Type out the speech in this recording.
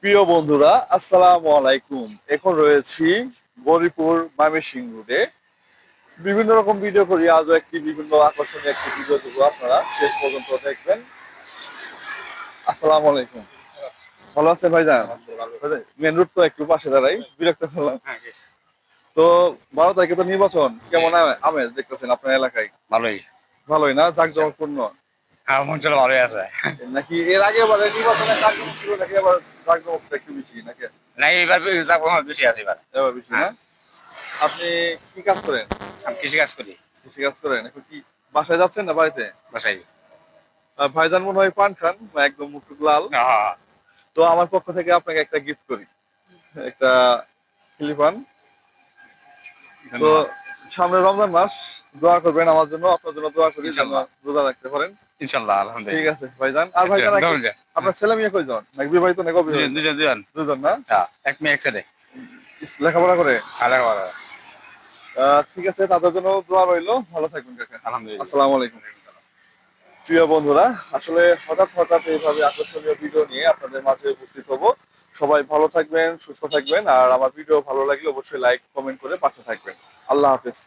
প্রিয় বন্ধুরা, আসসালামু আলাইকুম। এখন রয়েছি গৌরীপুর ময়মনসিংহ রোডে। বিভিন্ন রকম ভিডিও করি, আজও বিভিন্ন আকর্ষণীয় একটি ভিডিও দেবো, আপনারা শেষ পর্যন্ত দেখবেন। আসসালামু আলাইকুম। ভালো আছেন ভাইজান? মেন রোড তো একটু পাশে দাঁড়াই, বিরক্ত হলাম। তো 12 তারিখে তো নির্বাচন, কেমন আমেজ দেখতেছেন আপনার এলাকায়? ভালোই। ভালোই না? জাঁকজমকপূর্ণ মন চলো ভালোই আছে। নাকি এর আগে নির্বাচনে জাঁকজমক ছিল নাকি এবার জাঁকজমকটা একটু বেশি নাকি? না এবার বেশি আছে এবার। এবার বেশি না? আপনি কি কাজ করেন? আমি কৃষি কাজ করি। কৃষি কাজ করেন? এখন কি বাসায় যাচ্ছেন না বাড়িতে? বাসায়। ভাইজান মনে হয় পান খান, একদম মুখ টুক লাল। তো আমার পক্ষ থেকে আপনাকে একটা গিফট করি, একটা ক্লিপান। তো সামনে রমজান মাস, দোয়া করবেন আমার জন্য, আপনার জন্য দোয়া করি যেন ইনশাল্লাহ। রোজা রাখতে পারেন। ইনশাল্লাহ, ঠিক আলহামদুলিল্লাহ। আছে ভাইজান। আর ভাইজান আপনার ছেলে মেয়ে কয়জন, নাকি বিবাহিত নাকি দুজন অবিবাহিত? দুজন দুজন। দুজন না? এক মেয়ে এক ছেলে। লেখাপড়া করে? আলাদা। ঠিক আছে, তাদের জন্য দোয়া রইলো। ভালো থাকবেন কাকা। আলহামদুলিল্লাহ। আসসালামু আলাইকুম। প্রিয় বন্ধুরা, আসলে হঠাৎ হঠাৎ এইভাবে আকর্ষণীয় ভিডিও নিয়ে আপনাদের মাঝে উপস্থিত হব। সবাই ভালো থাকবেন, সুস্থ থাকবেন, আর আমার ভিডিও ভালো লাগলে অবশ্যই লাইক কমেন্ট করে পাশে থাকবেন। আল্লাহ হাফেজ।